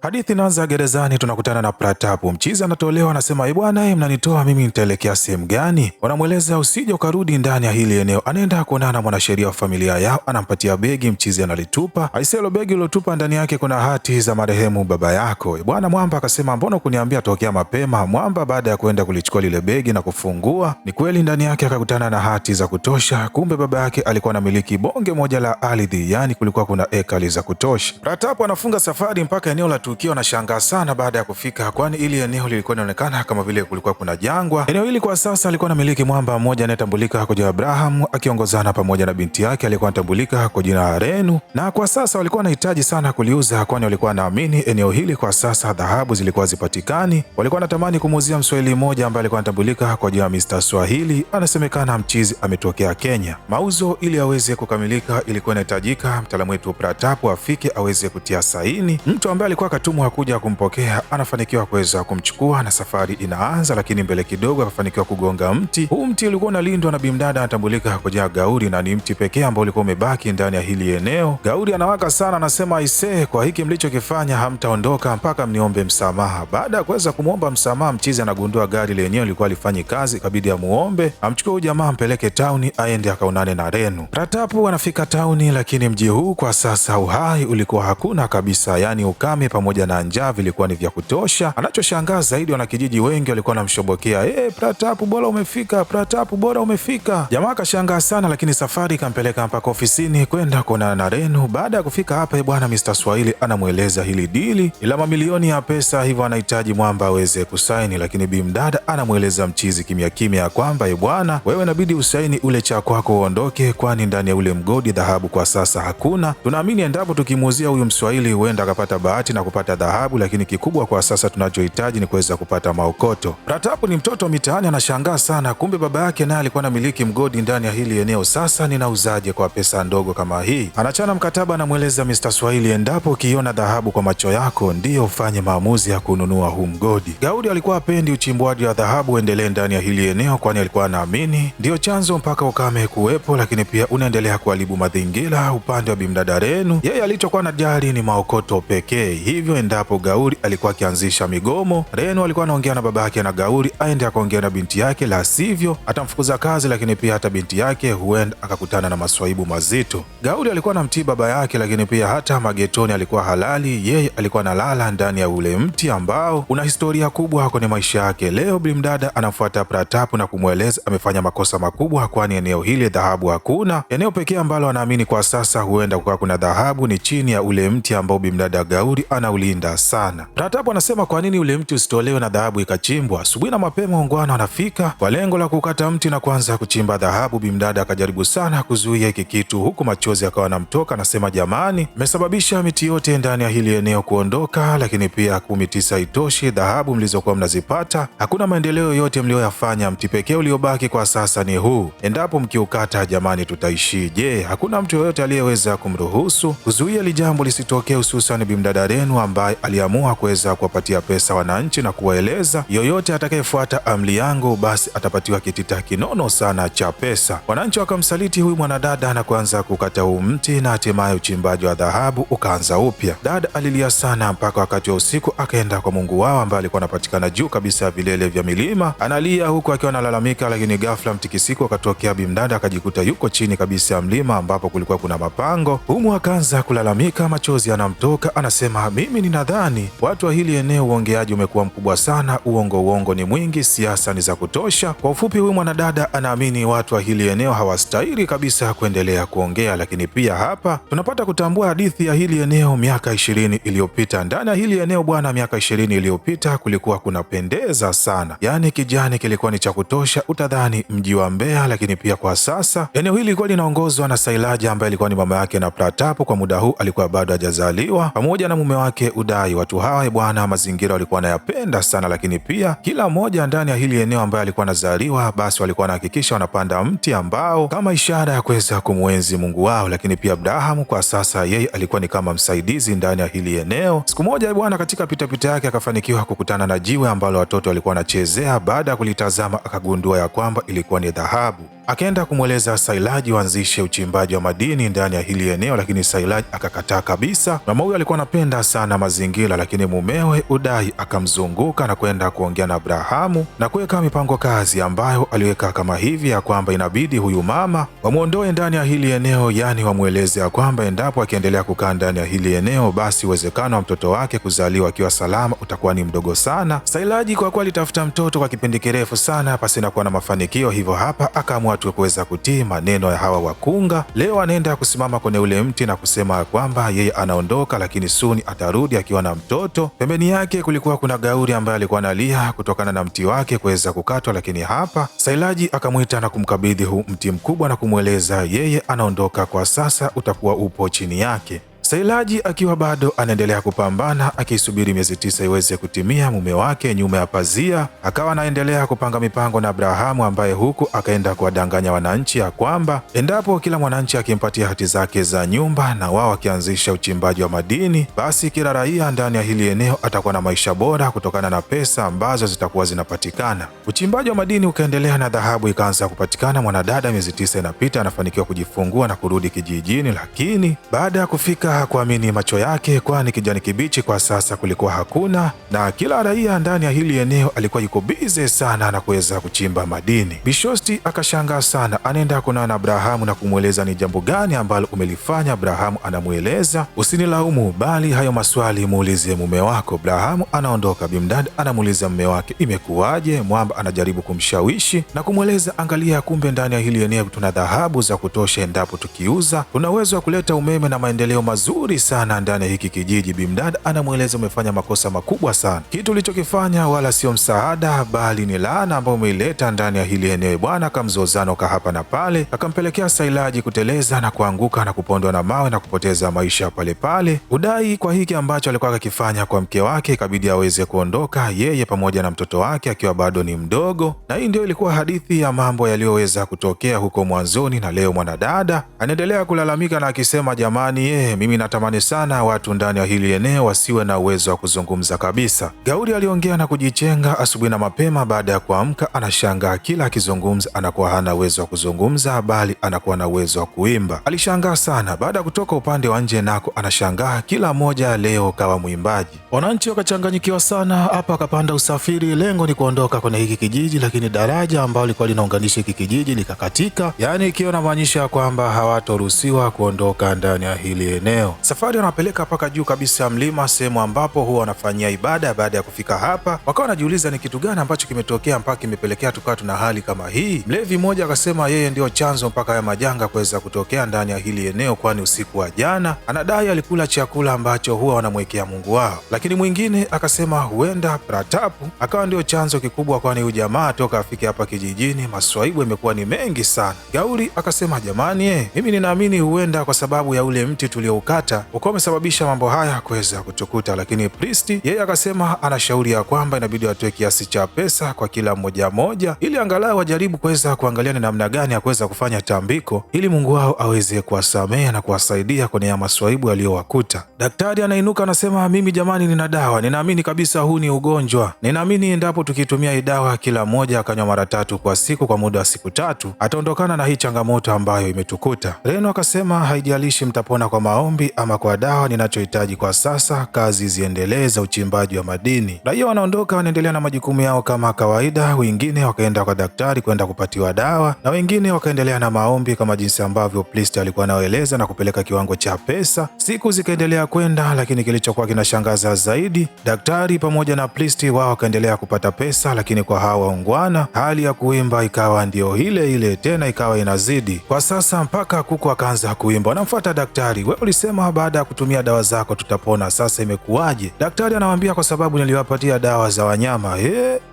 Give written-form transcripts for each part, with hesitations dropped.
Hadithi inaanza gerezani, tunakutana na Pratapu. Mchizi anatolewa, anasema bwana, mnanitoa mimi, nitaelekea sehemu gani? Wanamweleza usije ukarudi ndani ya hili eneo. Anaenda kuonana na mwanasheria wa familia yao, anampatia begi, mchizi analitupa. Aiselo begi lilotupa ndani yake kuna hati za marehemu baba yako. Bwana Mwamba akasema mbona kuniambia tokea mapema? Mwamba baada ya kwenda kulichukua lile begi na kufungua, ni kweli ndani yake akakutana na hati za kutosha. Kumbe baba yake alikuwa anamiliki bonge moja la ardhi, yani kulikuwa kuna ekari za kutosha. Pratapu anafunga safari mpaka eneo la tukio. Anashangaa sana baada ya kufika, kwani ili eneo lilikuwa linaonekana kama vile kulikuwa kuna jangwa. Eneo hili kwa sasa alikuwa anamiliki mwamba mmoja anayetambulika kwa jina Abraham, akiongozana pamoja na binti yake alikuwa anatambulika kwa jina Renu, na kwa sasa walikuwa wanahitaji sana kuliuza, kwani walikuwa wanaamini eneo hili kwa sasa dhahabu zilikuwa zipatikani. Walikuwa wanatamani kumuuzia Mswahili mmoja ambaye alikuwa anatambulika kwa jina Mr. Swahili. Anasemekana mchizi ametokea Kenya. Mauzo ili aweze kukamilika ilikuwa inahitajika mtaalamu wetu Pratapu afike aweze kutia saini. Mtu ambaye alikuwa akatumwa kuja kumpokea anafanikiwa kuweza kumchukua na safari inaanza, lakini mbele kidogo akafanikiwa kugonga mti. Huu mti ulikuwa unalindwa na bimdada anatambulika kwa jina Gauri, na ni mti pekee ambao ulikuwa umebaki ndani ya hili eneo. Gauri anawaka sana, anasema aisee, kwa hiki mlichokifanya hamtaondoka mpaka mniombe msamaha. Baada ya kuweza kumwomba msamaha, mchizi anagundua gari lenyewe lilikuwa lifanyi kazi, kabidi amuombe amchukue huyu jamaa ampeleke tauni aende akaonane na Renu. Pratapu anafika tauni, lakini mji huu kwa sasa uhai ulikuwa hakuna kabisa, yani ukame pamoja na njaa vilikuwa ni vya kutosha. Anachoshangaa zaidi, wanakijiji wengi walikuwa wanamshobokea, Pratapu bora umefika, Pratapu bora umefika. Jamaa akashangaa sana, lakini safari ikampeleka mpaka ofisini kwenda kuonana na Renu. Baada ya kufika hapa, bwana Mr. Swahili anamweleza hili dili ila mamilioni ya pesa, hivyo anahitaji mwamba aweze kusaini, lakini bimdada anamweleza mchizi kimya kimya kwamba bwana, wewe inabidi usaini ule cha kwako uondoke, kwani ndani ya ule mgodi dhahabu kwa sasa hakuna. Tunaamini endapo tukimuuzia huyu Mswahili huenda akapata bahati na kupata dhahabu, lakini kikubwa kwa sasa tunachohitaji ni kuweza kupata maokoto. Pratapu ni mtoto mitaani, anashangaa sana, kumbe baba yake naye alikuwa anamiliki mgodi ndani ya hili eneo. Sasa ninauzaje kwa pesa ndogo kama hii? Anachana mkataba, anamweleza Mr. Swahili, endapo ukiona dhahabu kwa macho yako ndiyo ufanye maamuzi ya kununua huu mgodi. Gaudi alikuwa apendi uchimbwaji wa dhahabu uendelee ndani ya hili eneo, kwani alikuwa anaamini ndio chanzo mpaka ukame kuwepo, lakini pia unaendelea kuharibu mazingira. Upande wa bimdada Renu, yeye alichokuwa anajali ni maokoto pekee, hivyo endapo Gauri alikuwa akianzisha migomo, Renu alikuwa anaongea na baba yake na Gauri aende akaongea na binti yake, la sivyo atamfukuza kazi, lakini pia hata binti yake huenda akakutana na maswaibu mazito. Gauri alikuwa anamtii baba yake, lakini pia hata magetoni alikuwa halali. Yeye alikuwa analala ndani ya ule mti ambao una historia kubwa kwenye maisha yake. Leo bimdada anafuata Pratapu na kumweleza amefanya makosa makubwa, kwani eneo hili dhahabu hakuna. Eneo pekee ambalo anaamini kwa sasa huenda kukawa kuna dhahabu ni chini ya ule mti ambao bimdada Gauri anaulinda sana. Pratapu anasema kwa nini ule mti usitolewe na dhahabu ikachimbwa? Asubuhi na mapema ungwana anafika kwa lengo la kukata mti na kuanza kuchimba dhahabu. Bimdada akajaribu sana kuzuia hiki kitu, huku machozi akawa anamtoka. Anasema jamani, mmesababisha miti yote ndani ya hili eneo kuondoka, lakini pia 19 haitoshi, dhahabu mlizokuwa mnazipata hakuna maendeleo yote mlioyafanya. Mti pekee uliobaki kwa sasa ni huu, endapo mkiukata jamani tutaishije? Hakuna mtu yoyote aliyeweza kumruhusu kuzuia lijambo lisitokee, hususan bimdada Renu ambaye aliamua kuweza kuwapatia pesa wananchi na kuwaeleza yoyote atakayefuata amri yangu basi atapatiwa kitita kinono sana cha pesa. Wananchi wakamsaliti huyu mwanadada na kuanza kukata huu mti, na hatimaye uchimbaji wa dhahabu ukaanza upya. Dada alilia sana mpaka wakati wa usiku akaenda kwa Mungu wao ambaye alikuwa anapatikana juu kabisa ya vilele vya milima. Analia huku akiwa analalamika, lakini ghafla mtikisiko akatokea. Bimdada akajikuta yuko chini kabisa ya mlima ambapo kulikuwa kuna mapango. Humu akaanza kulalamika, machozi anamtoka. Anasema mimi ninadhani watu wa hili eneo uongeaji umekuwa mkubwa sana, uongo ni mwingi, siasa ni za kutosha. Kwa ufupi, huyu mwanadada anaamini watu wa hili eneo hawastahili kabisa kuendelea kuongea. Lakini pia hapa tunapata kutambua hadithi ya hili eneo miaka 20 iliyopita. Ndani ya hili eneo bwana, miaka 20 iliyopita kulikuwa kunapendeza sana, yaani kijani kilikuwa ni cha kutosha, utadhani mji wa Mbeya. Lakini pia kwa sasa eneo hili lilikuwa linaongozwa na Sailaja ambaye alikuwa ni mama yake na Pratapu. Kwa muda huu alikuwa bado hajazaliwa, pamoja na mume wake Udai. Watu hawa bwana, mazingira walikuwa wanayapenda sana, lakini pia kila mmoja ndani ya hili eneo ambaye alikuwa anazaliwa basi walikuwa wanahakikisha wanapanda mti ambao kama ishara ya kuweza kumwenzi Mungu wao. Lakini pia Abrahamu kwa sasa yeye alikuwa ni kama msaidizi ndani ya hili eneo. Siku moja bwana, katika pitapita yake akafanikiwa kukutana na jiwe ambalo watoto walikuwa wanachezea. Baada ya kulitazama akagundua ya kwamba ilikuwa ni dhahabu. akaenda kumweleza Sailaji waanzishe uchimbaji wa madini ndani ya hili eneo, lakini Sailaji akakataa kabisa. Mama huyu alikuwa anapenda sana mazingira, lakini mumewe Udai akamzunguka na kwenda kuongea na Abrahamu na kuweka mipango kazi ambayo aliweka kama hivi ya kwamba inabidi huyu mama wamuondoe ndani ya hili eneo, yani wamweleze ya kwamba endapo akiendelea kukaa ndani ya hili eneo basi uwezekano wa mtoto wake kuzaliwa akiwa salama utakuwa ni mdogo sana. Sailaji kwa kuwa alitafuta mtoto kwa kipindi kirefu sana pasina kuwa na mafanikio, hivyo hapa akaamua tu kuweza kutii maneno ya hawa wakunga. Leo anaenda kusimama kwenye ule mti na kusema kwamba yeye anaondoka, lakini suni atarudi akiwa na mtoto. Pembeni yake kulikuwa kuna gauri ambaye alikuwa analia kutokana na mti wake kuweza kukatwa, lakini hapa Sailaji akamwita na kumkabidhi huu mti mkubwa na kumweleza yeye anaondoka kwa sasa, utakuwa upo chini yake. Sailaji akiwa bado anaendelea kupambana akisubiri miezi 9 iweze kutimia, mume wake nyuma ya pazia akawa anaendelea kupanga mipango na Abrahamu, ambaye huku akaenda kuwadanganya wananchi ya kwamba endapo kila mwananchi akimpatia hati zake za nyumba na wao akianzisha uchimbaji wa madini, basi kila raia ndani ya hili eneo atakuwa na maisha bora kutokana na pesa ambazo zitakuwa zinapatikana. Uchimbaji wa madini ukaendelea na dhahabu ikaanza kupatikana. Mwanadada miezi 9 inapita anafanikiwa kujifungua na kurudi kijijini, lakini baada ya kufika hakuamini macho yake, kwani kijani kibichi kwa sasa kulikuwa hakuna, na kila raia ndani ya hili eneo alikuwa yuko bize sana na kuweza kuchimba madini. Bishosti akashangaa sana, anaenda kunana na Abrahamu na kumweleza ni jambo gani ambalo umelifanya. Abrahamu anamweleza usinilaumu, bali hayo maswali muulize mume wako. Abrahamu anaondoka, Bimdad anamuuliza mume wake imekuwaje. Mwamba anajaribu kumshawishi na kumweleza angalia, kumbe ndani ya hili eneo tuna dhahabu za kutosha, endapo tukiuza tuna uwezo wa kuleta umeme na maendeleo mazuri sana ndani ya hiki kijiji. Bimdad anamweleza umefanya makosa makubwa sana, kitu ulichokifanya wala sio msaada bali ni laana ambayo umeileta ndani ya hili eneo. Bwana akamzozano ka hapa na pale, akampelekea Sailaji kuteleza na kuanguka na kupondwa na mawe na kupoteza maisha pale pale. Udai kwa hiki ambacho alikuwa akifanya kwa mke wake ikabidi aweze kuondoka yeye pamoja na mtoto wake akiwa bado ni mdogo, na hii ndio ilikuwa hadithi ya mambo yaliyoweza kutokea huko mwanzoni. Na leo mwanadada anaendelea kulalamika na akisema jamani, mimi natamani sana watu ndani ya hili eneo wasiwe na uwezo wa kuzungumza kabisa. Gauri aliongea na kujichenga asubuhi na mapema. Baada ya kuamka anashangaa kila akizungumza anakuwa hana uwezo wa kuzungumza bali anakuwa na uwezo wa kuimba. Alishangaa sana. Baada ya kutoka upande wa nje nako anashangaa kila mmoja leo kawa mwimbaji. Wananchi wakachanganyikiwa sana. Hapa akapanda usafiri, lengo ni kuondoka kwenye hiki kijiji, lakini daraja ambalo lilikuwa linaunganisha hiki kijiji likakatika, yaani ikiwa inamaanisha kwamba hawatoruhusiwa kuondoka ndani ya hili eneo. Safari wanapeleka mpaka juu kabisa ya mlima, sehemu ambapo huwa wanafanyia ibada. Baada ya kufika hapa wakawa wanajiuliza ni kitu gani ambacho kimetokea mpaka kimepelekea tukawa tuna hali kama hii. Mlevi mmoja akasema yeye ndio chanzo mpaka haya majanga kuweza kutokea ndani ya hili eneo, kwani usiku wa jana anadai alikula chakula ambacho huwa wanamwekea Mungu wao. Lakini mwingine akasema huenda Pratapu akawa ndio chanzo kikubwa, kwani huyu jamaa toka afike hapa kijijini maswaibu imekuwa ni mengi sana. Gauri akasema jamani, mimi ninaamini huenda kwa sababu ya ule mti tulioukata ukawa umesababisha mambo haya kuweza kutukuta. Lakini Pristi yeye akasema anashauri ya kwamba inabidi watoe kiasi cha pesa kwa kila mmoja moja, ili angalau wajaribu kuweza kuangalia ni namna gani ya kuweza kufanya tambiko ili Mungu wao aweze kuwasamehe na kuwasaidia kwenye maswaibu yaliyowakuta. Daktari anainuka anasema mimi jamani, nina dawa, ninaamini kabisa huu ni ugonjwa, ninaamini endapo tukitumia hii dawa kila mmoja akanywa mara 3 kwa siku kwa muda wa siku 3 ataondokana na hii changamoto ambayo imetukuta. Reno akasema haijalishi mtapona kwa maombi ama kwa dawa, ninachohitaji kwa sasa kazi ziendelee za uchimbaji wa madini. Raia wanaondoka wanaendelea na majukumu yao kama kawaida, wengine wakaenda kwa daktari kwenda kupatiwa dawa na wengine wakaendelea na maombi kama jinsi ambavyo Priest alikuwa anaeleza na kupeleka kiwango cha pesa. Siku zikaendelea kwenda, lakini kilichokuwa kinashangaza zaidi, daktari pamoja na Priest wao wakaendelea kupata pesa, lakini kwa hawa waungwana hali ya kuimba ikawa ndio ile ile tena, ikawa inazidi kwa sasa mpaka kuku akaanza kuimba. Wanamfuata daktari, wewe ulisema baada ya kutumia dawa zako tutapona, sasa imekuwaje? Daktari anamwambia kwa sababu niliwapatia dawa za wanyama.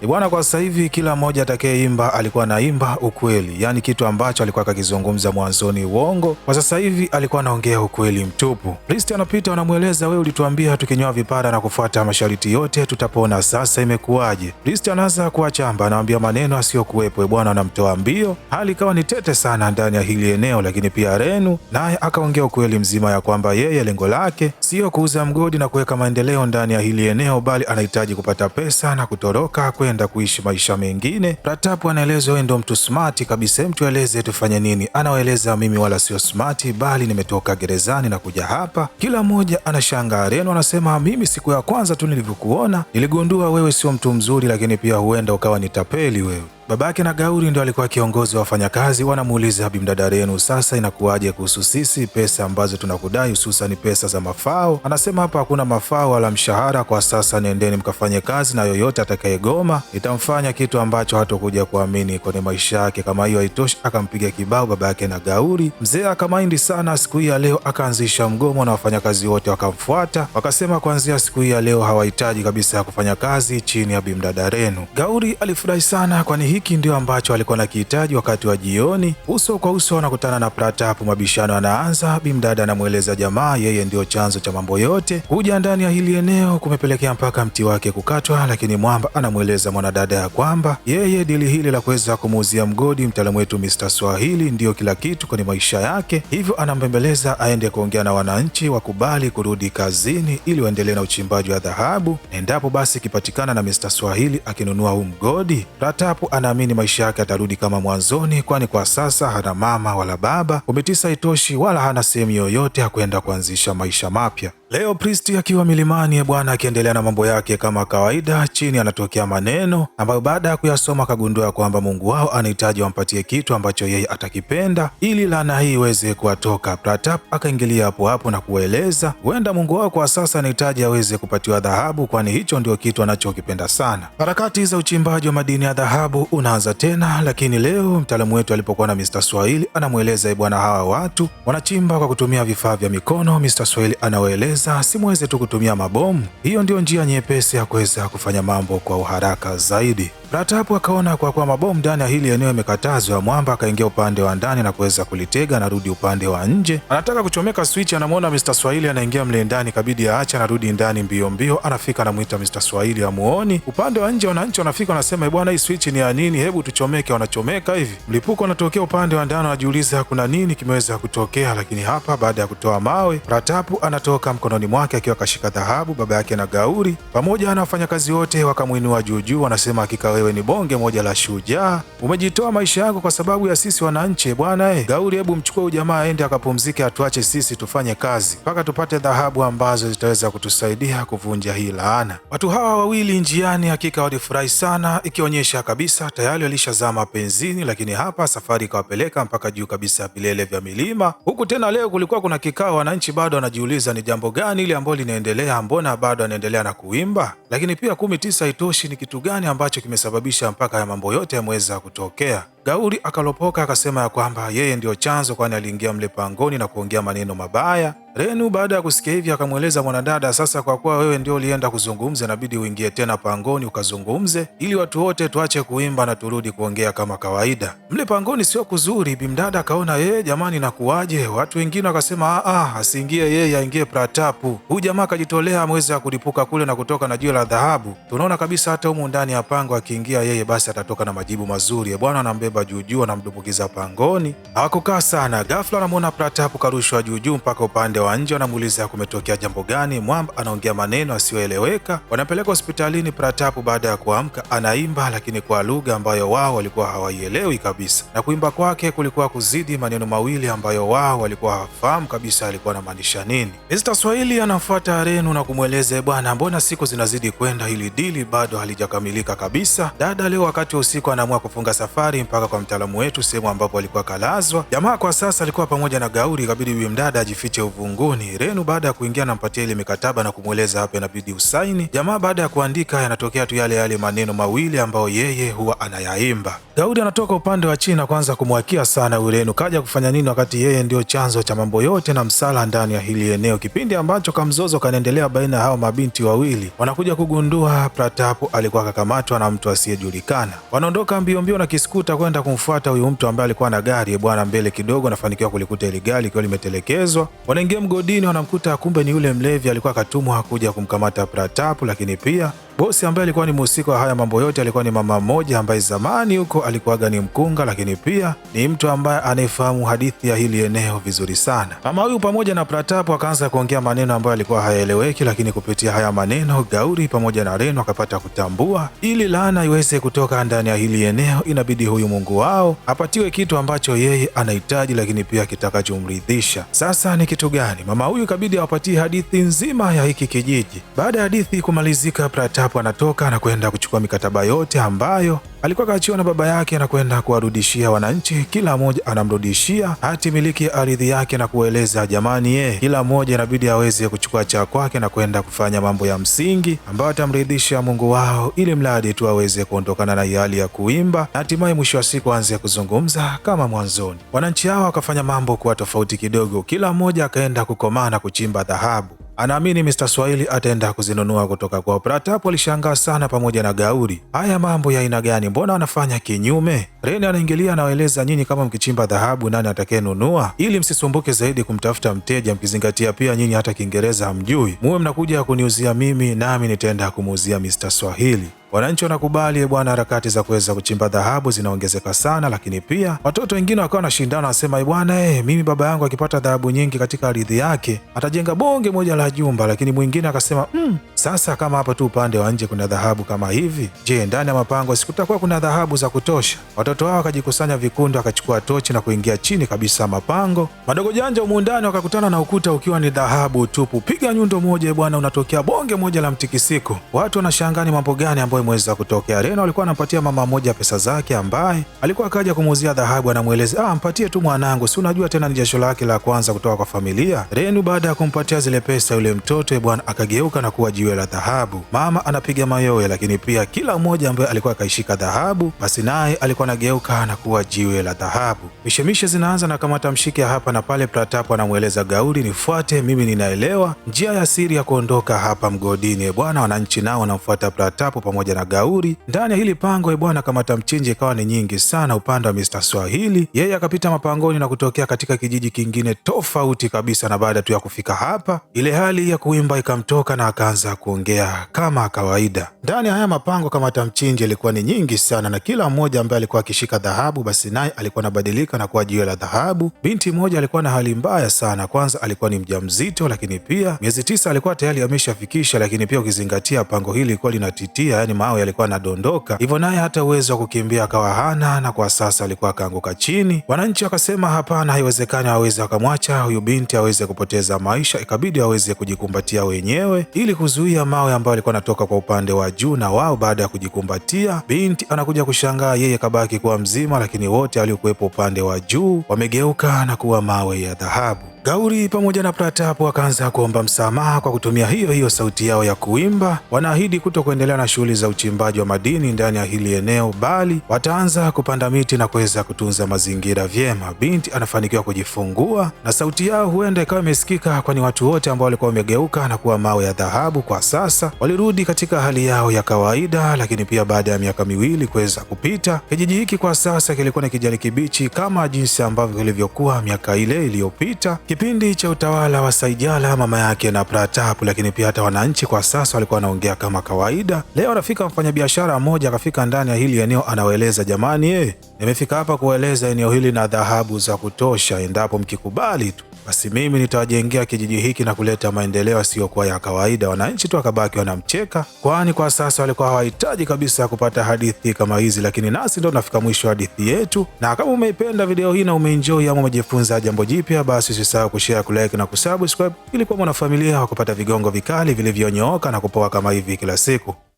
Bwana, kwa sasa hivi kila mmoja atakayeimba alikuwa anaimba ukweli, yani kitu ambacho alikuwa akizungumza mwanzoni uongo, kwa sasa hivi alikuwa anaongea ukweli mtupu. Priest anapita anamweleza, wewe ulituambia tukinyoa vipara na kufuata masharti yote tutapona, sasa imekuwaje? Priest anaanza kuachamba, anamwambia maneno asiyokuwepo. Bwana anamtoa mbio, hali ikawa ni tete sana ndani ya hili eneo. Lakini pia Renu naye akaongea ukweli mzima ya kwamba kwamba yeye lengo lake sio kuuza mgodi na kuweka maendeleo ndani ya hili eneo, bali anahitaji kupata pesa na kutoroka kwenda kuishi maisha mengine. Pratap anaeleza wewe ndo mtu smart kabisa, mtu eleze tufanye nini? Anawaeleza mimi wala sio smart, bali nimetoka gerezani na kuja hapa. Kila mmoja anashangaa. Reno anasema mimi siku ya kwanza tu nilivyokuona niligundua wewe sio mtu mzuri, lakini pia huenda ukawa ni tapeli wewe. Babake na Gauri ndio alikuwa kiongozi wa wafanyakazi. Wanamuuliza bimdada Renu, sasa inakuwaje kuhusu sisi, pesa ambazo tunakudai hususan pesa za mafao? Anasema hapa hakuna mafao wala mshahara kwa sasa, nendeni mkafanye kazi, na yoyote atakayegoma itamfanya kitu ambacho hatokuja kuamini kwenye maisha yake. Kama hiyo haitoshi, akampiga kibao babake na Gauri. Mzee akamaindi sana siku hii ya leo, akaanzisha mgomo na wafanyakazi wote wakamfuata, wakasema kuanzia siku hii ya leo hawahitaji kabisa kufanya kazi chini ya bimdada Renu. Gauri alifurahi sana, kwani hiki ndio ambacho alikuwa nakihitaji. Wakati wa jioni, uso kwa uso wanakutana na Pratap. Mabishano yanaanza. Bimdada anamweleza jamaa yeye ndio chanzo cha mambo yote. Kuja ndani ya hili eneo kumepelekea mpaka mti wake kukatwa, lakini mwamba anamweleza mwanadada ya kwamba yeye dili hili la kuweza kumuuzia mgodi mtaalamu wetu Mr. Swahili ndio kila kitu kwenye maisha yake, hivyo anambembeleza aende kuongea na wananchi wakubali kurudi kazini ili waendelee na uchimbaji wa dhahabu, endapo basi ikipatikana na Mr. Swahili akinunua huu mgodi. Pratap anaamini maisha yake atarudi kama mwanzoni, kwani kwa sasa hana mama wala baba, umetisa itoshi wala hana sehemu yoyote ya kwenda kuanzisha maisha mapya. Leo Priest akiwa milimani bwana, akiendelea na mambo yake kama kawaida, chini anatokea maneno ambayo baada ya kuyasoma akagundua kwamba Mungu wao anahitaji wampatie kitu ambacho yeye atakipenda ili laana hii iweze kuwatoka. Pratap akaingilia hapo hapo na kueleza huenda Mungu wao kwa sasa anahitaji aweze kupatiwa dhahabu, kwani hicho ndio kitu anachokipenda sana. Harakati za uchimbaji wa madini ya dhahabu unaanza tena, lakini leo mtaalamu wetu alipokuwa na Mr. Swahili anamweleza bwana, hawa watu wanachimba kwa kutumia vifaa vya mikono. Mr. Swahili anawaeleza simuweze tu kutumia mabomu, hiyo ndio njia nyepesi ya kuweza kufanya mambo kwa uharaka zaidi. Pratap akaona kwa kuwa mabomu ndani ya hili eneo imekatazwa, mwamba akaingia upande wa ndani na kuweza kulitega, anarudi upande wa nje, anataka kuchomeka switch, anamwona Mr. Swahili anaingia mle ndani, kabidi aache, anarudi ndani mbio mbio, anafika anamuita Mr. Swahili amuoni. Upande wa nje wananchi wanafika, wanasema bwana, hii switch ni ya nini? Hebu tuchomeke. Wanachomeka hivi, mlipuko unatokea upande wa ndani, anajiuliza kuna nini kimeweza kutokea. Lakini hapa baada ya kutoa mawe, Pratap anatoka mkononi mwake akiwa kashika dhahabu. Baba yake na Gauri pamoja na wafanyakazi wote wakamuinua juu juu, wanasema hakika wewe ni bonge moja la shujaa, umejitoa maisha yako kwa sababu ya sisi wananchi bwana. Gauri, hebu mchukue huyu jamaa aende akapumzike, atuache sisi tufanye kazi mpaka tupate dhahabu ambazo zitaweza kutusaidia kuvunja hii laana. Watu hawa wawili njiani hakika walifurahi sana, ikionyesha kabisa tayari walishazama mapenzini. Lakini hapa safari ikawapeleka mpaka juu kabisa ya vilele vya milima. Huku tena leo kulikuwa kuna kikao, wananchi bado wanajiuliza ni jambo gani ile ambalo linaendelea, mbona bado anaendelea na kuimba. Lakini pia 19 itoshi, ni kitu gani ambacho kimesababisha mpaka ya mambo yote yameweza kutokea. Gauri akalopoka akasema ya kwamba yeye ndio chanzo, kwani aliingia mle pangoni na kuongea maneno mabaya. Renu baada ya kusikia hivi akamweleza mwanadada, sasa kwa kuwa wewe ndio ulienda kuzungumza, inabidi uingie tena pangoni ukazungumze ili watu wote tuache kuimba na turudi kuongea kama kawaida. Mle pangoni sio kuzuri. Bimdada akaona jamani nakuaje? Watu wengine wakasema asiingie yeye, aingie Pratap. Huyu jamaa akajitolea ameweza kulipuka kule na kutoka na jiwe la dhahabu. Tunaona kabisa hata humu ndani ya pango akiingia yeye basi atatoka na majibu mazuri. Bwana anambeba juu juu, anamdumbukiza pangoni. Hawakukaa sana, ghafla anamwona Pratap karushwa juu juu mpaka upande wa nje. Wanamuuliza kumetokea jambo gani? Mwamba anaongea maneno asiyoeleweka. Wanapeleka hospitalini. Pratap baada ya kuamka anaimba, lakini kwa lugha ambayo wao walikuwa hawaielewi kabisa, na kuimba kwake kulikuwa kuzidi maneno mawili ambayo wao walikuwa hawafahamu kabisa alikuwa anamaanisha nini. Mr. Swahili anafuata Renu na kumweleza bwana, mbona siku zinazidi kwenda, hili dili bado halijakamilika kabisa. Dada leo wakati wa usiku anaamua kufunga safari mpaka kwa mtaalamu wetu sehemu ambapo alikuwa kalazwa. Jamaa kwa sasa alikuwa pamoja na Gauri, ikabidi huyu mdada ajifiche uvunguni. Renu baada ya kuingia anampatia ile mikataba na kumweleza hapa inabidi usaini. Jamaa baada ya kuandika yanatokea tu yale maneno mawili ambayo yeye huwa anayaimba. Gauri anatoka upande wa chini na kwanza kumwakia sana Renu, kaja kufanya nini wakati yeye ndio chanzo cha mambo yote na msala ndani ya hili eneo. Kipindi ambacho kamzozo kanaendelea baina ya hao mabinti wawili, wanakuja kugundua Pratap alikuwa kakamatwa na mtu asiyejulikana. Wanaondoka mbio mbio na kiskuta kwenda kumfuata huyu mtu ambaye alikuwa na gari bwana. Mbele kidogo anafanikiwa kulikuta ile gari ikiwa limetelekezwa. Wanaingia mgodini, wanamkuta kumbe ni yule mlevi alikuwa akatumwa kuja kumkamata Pratap, lakini pia Bosi ambaye alikuwa ni mhusika wa haya mambo yote alikuwa ni mama mmoja ambaye zamani huko alikuwaga ni mkunga, lakini pia ni mtu ambaye anayefahamu hadithi ya hili eneo vizuri sana. Mama huyu pamoja na Pratap akaanza kuongea maneno ambayo alikuwa hayaeleweki, lakini kupitia haya maneno Gauri pamoja na Renu akapata kutambua ili laana iweze kutoka ndani ya hili eneo, inabidi huyu Mungu wao apatiwe kitu ambacho yeye anahitaji, lakini pia kitakachomridhisha. Sasa ni kitu gani? Mama huyu ikabidi awapatie hadithi nzima ya hiki kijiji. Baada ya hadithi kumalizika, Pratap anatoka na kwenda kuchukua mikataba yote ambayo alikuwa kaachiwa na baba yake na kwenda kuwarudishia wananchi. Kila mmoja anamrudishia hati miliki ya ardhi yake na kueleza jamani, kila mmoja inabidi aweze kuchukua cha kwake na kwenda kufanya mambo ya msingi ambayo atamridhisha Mungu wao, ili mradi tu aweze kuondokana na hali ya kuimba na hatimaye mwisho wa siku aanze kuzungumza kama mwanzoni. Wananchi hao wakafanya mambo kuwa tofauti kidogo, kila mmoja akaenda kukomaa na kuchimba dhahabu. Anaamini Mr. Swahili ataenda kuzinunua kutoka kwa Pratap. Alishangaa sana pamoja na Gauri. Haya mambo ya aina gani? Mbona wanafanya kinyume? Reni anaingilia, anawaeleza nyinyi kama mkichimba dhahabu nani atakayenunua, ili msisumbuke zaidi kumtafuta mteja, mkizingatia pia nyinyi hata Kiingereza hamjui, muwe mnakuja kuniuzia mimi nami nitaenda kumuuzia Mr. Swahili. Wananchi wanakubali bwana. Harakati za kuweza kuchimba dhahabu zinaongezeka sana, lakini pia watoto wengine wakawa wanashindana, wasema bwana, mimi baba yangu akipata dhahabu nyingi katika ardhi yake atajenga bonge moja la jumba. Lakini mwingine akasema sasa kama hapa tu upande wa nje kuna dhahabu kama hivi, je, ndani ya mapango sikutakuwa kuna dhahabu za kutosha? Watoto hao wakajikusanya vikundi, wakachukua tochi na kuingia chini kabisa mapango. Madogo janja humu ndani wakakutana na ukuta ukiwa ni dhahabu tupu. Piga nyundo moja bwana, unatokea bonge moja la mtikisiko. Watu wanashangaa ni mambo gani ambayo imeweza kutokea. Reno alikuwa anampatia mama moja pesa zake ambaye alikuwa akaja kumuuzia dhahabu, anamweleza mpatie tu mwanangu, si unajua tena ni jasho lake la kwanza kutoka kwa familia. Renu baada ya kumpatia zile pesa, yule mtoto bwana akageuka na kuwa jiwe la dhahabu. Mama anapiga mayowe, lakini pia kila mmoja ambaye alikuwa akaishika dhahabu basi naye alikuwa anageuka na kuwa jiwe la dhahabu. Mishemishe zinaanza na kamata mshike hapa na pale. Pratap anamweleza Gauri, nifuate mimi, ninaelewa njia ya siri ya kuondoka hapa mgodini bwana. Wananchi nao wanamfuata Pratap pamoja na Gauri. Ndani ya hili pango bwana, kamata mchinje ikawa ni nyingi sana upande wa Mr. Swahili. Yeye akapita mapangoni na kutokea katika kijiji kingine tofauti kabisa, na baada tu ya kufika hapa ile hali ya kuimba ikamtoka na akaanza kuongea kama kawaida. Ndani ya haya mapango kamata mchinje ilikuwa ni nyingi sana, na kila mmoja ambaye alikuwa akishika dhahabu basi naye alikuwa anabadilika na kuwa jiwe la dhahabu. Binti mmoja alikuwa na hali mbaya sana. Kwanza alikuwa ni mjamzito, lakini pia miezi 9 alikuwa tayari ameshafikisha, lakini pia ukizingatia pango hili lilikuwa linatitia, yani mawe yalikuwa yanadondoka, hivyo naye hata uwezo wa kukimbia akawa hana, na kwa sasa alikuwa akaanguka chini. Wananchi wakasema hapana, haiwezekani aweze akamwacha huyu binti aweze kupoteza maisha, ikabidi aweze kujikumbatia wenyewe ili kuzuia mawe ambayo alikuwa anatoka kwa upande wa juu. Na wao baada ya kujikumbatia, binti anakuja kushangaa yeye kabaki kuwa mzima, lakini wote waliokuwepo upande wa juu wamegeuka na kuwa mawe ya dhahabu. Gauri pamoja na Pratap wakaanza kuomba msamaha kwa kutumia hiyo sauti yao ya kuimba. Wanaahidi kutokuendelea na shughuli za uchimbaji wa madini ndani ya hili eneo, bali wataanza kupanda miti na kuweza kutunza mazingira vyema. Binti anafanikiwa kujifungua na sauti yao huenda ikawa imesikika, kwani watu wote ambao walikuwa wamegeuka na kuwa mawe ya dhahabu kwa sasa walirudi katika hali yao ya kawaida. Lakini pia baada ya miaka miwili kuweza kupita, kijiji hiki kwa sasa kilikuwa na kijani kibichi kama jinsi ambavyo kilivyokuwa miaka ile iliyopita, kipindi cha utawala wa Saijala mama yake na Pratap. Lakini pia hata wananchi kwa sasa walikuwa wanaongea kama kawaida. Leo anafika mfanyabiashara mmoja akafika ndani ya hili eneo, anawaeleza jamani, nimefika hapa kueleza eneo hili na dhahabu za kutosha, endapo mkikubali tu basi mimi nitawajengea kijiji hiki na kuleta maendeleo yasiyokuwa ya kawaida. Wananchi tu wakabaki wanamcheka, kwani kwa sasa walikuwa hawahitaji kabisa kupata hadithi kama hizi. Lakini nasi ndo tunafika mwisho wa hadithi yetu, na kama umeipenda video hii na umeenjoy ama umejifunza jambo jipya, basi usisahau kushare, kulike na kusubscribe ili kuwa mwanafamilia wa kupata vigongo vikali vilivyonyooka na kupoa kama hivi kila siku.